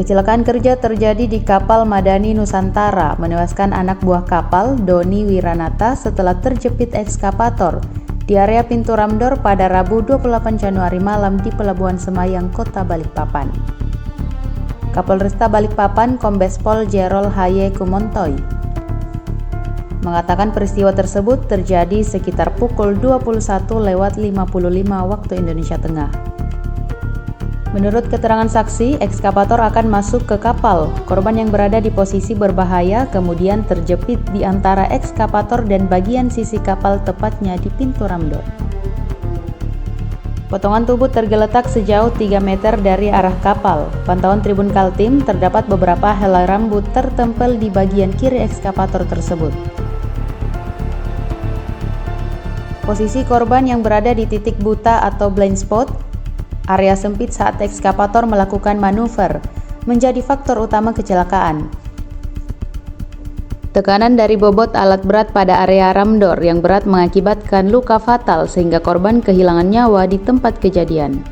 Kecelakaan kerja terjadi di kapal Madani Nusantara, menewaskan anak buah kapal, Doni Wiranata, setelah terjepit ekskavator di area pintu Ramdor pada Rabu 28 Januari malam di Pelabuhan Semayang, Kota Balikpapan. Kapolresta Balikpapan, Kombes Pol Jerol Haye Kumontoy, mengatakan peristiwa tersebut terjadi sekitar pukul 21.55 waktu Indonesia Tengah. Menurut keterangan saksi, ekskavator akan masuk ke kapal. Korban yang berada di posisi berbahaya kemudian terjepit di antara ekskavator dan bagian sisi kapal, tepatnya di pintu Ramdor. Potongan tubuh tergeletak sejauh 3 meter dari arah kapal. Pantauan Tribun Kaltim, terdapat beberapa helai rambut tertempel di bagian kiri ekskavator tersebut. Posisi korban yang berada di titik buta atau blind spot, area sempit saat ekskavator melakukan manuver, menjadi faktor utama kecelakaan. Tekanan dari bobot alat berat pada area Ramdor yang berat mengakibatkan luka fatal sehingga korban kehilangan nyawa di tempat kejadian.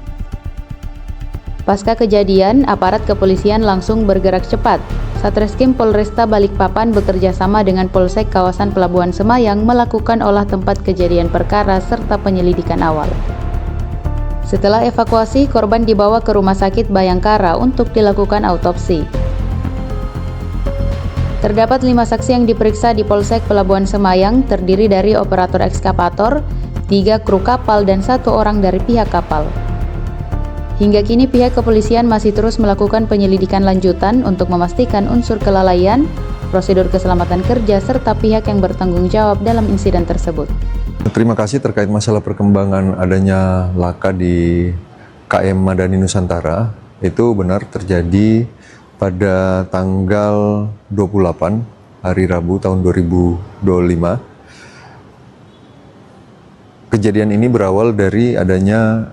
Pasca kejadian, aparat kepolisian langsung bergerak cepat. Satreskrim Polresta Balikpapan bekerja sama dengan Polsek kawasan Pelabuhan Semayang melakukan olah tempat kejadian perkara serta penyelidikan awal. Setelah evakuasi, korban dibawa ke Rumah Sakit Bayangkara untuk dilakukan autopsi. Terdapat 5 saksi yang diperiksa di Polsek Pelabuhan Semayang, terdiri dari operator ekskavator, 3 kru kapal, dan 1 orang dari pihak kapal. Hingga kini pihak kepolisian masih terus melakukan penyelidikan lanjutan untuk memastikan unsur kelalaian, prosedur keselamatan kerja, serta pihak yang bertanggung jawab dalam insiden tersebut. Terima kasih terkait masalah perkembangan adanya laka di KM Madani Nusantara. Itu benar terjadi pada tanggal 28 hari Rabu tahun 2025. Kejadian ini berawal dari adanya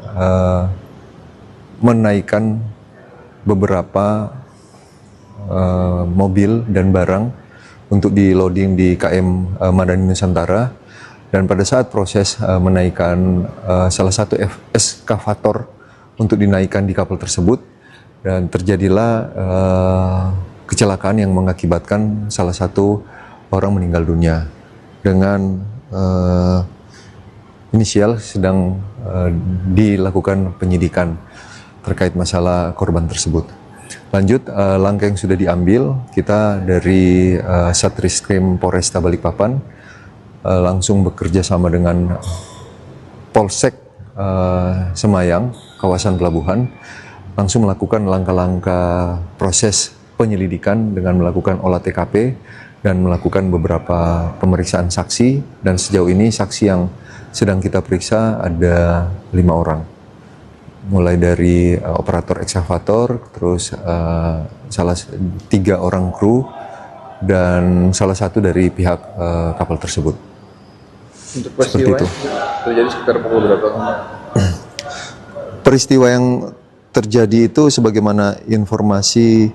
menaikkan beberapa mobil dan barang untuk di loading di KM Madani Nusantara. Dan pada saat proses menaikkan salah satu eskavator untuk dinaikkan di kapal tersebut, dan terjadilah kecelakaan yang mengakibatkan salah satu orang meninggal dunia. Dengan inisial sedang dilakukan penyidikan terkait masalah korban tersebut. Lanjut, langkah yang sudah diambil, kita dari Satreskrim Polresta Balikpapan langsung bekerja sama dengan Polsek Semayang, kawasan pelabuhan, langsung melakukan langkah-langkah proses penyelidikan dengan melakukan olah TKP dan melakukan beberapa pemeriksaan saksi. Dan sejauh ini saksi yang sedang kita periksa ada 5 orang, mulai dari operator ekskavator, terus 3 orang kru, dan salah satu dari pihak kapal tersebut. Untuk peristiwa terjadi sekitar pukul berapa? Peristiwa yang terjadi itu sebagaimana informasi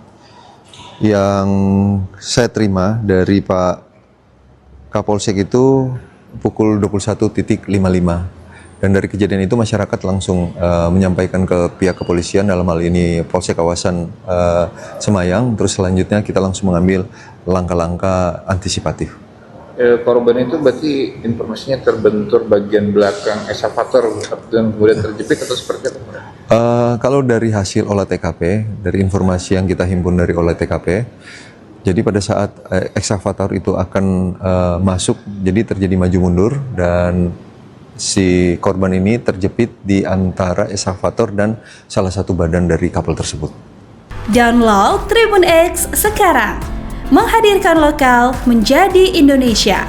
yang saya terima dari Pak Kapolsek itu pukul 21.55. Dan dari kejadian itu masyarakat langsung menyampaikan ke pihak kepolisian, dalam hal ini Polsek kawasan Semayang. Terus selanjutnya kita langsung mengambil langkah-langkah antisipatif. Korban itu berarti informasinya terbentur bagian belakang ekskavator dan kemudian terjepit atau seperti apa? Kalau dari hasil olah TKP, dari informasi yang kita himpun dari olah TKP, jadi pada saat ekskavator itu akan masuk, jadi terjadi maju mundur dan si korban ini terjepit di antara ekskavator dan salah satu badan dari kapal tersebut. Download Tribun X sekarang, menghadirkan lokal menjadi Indonesia.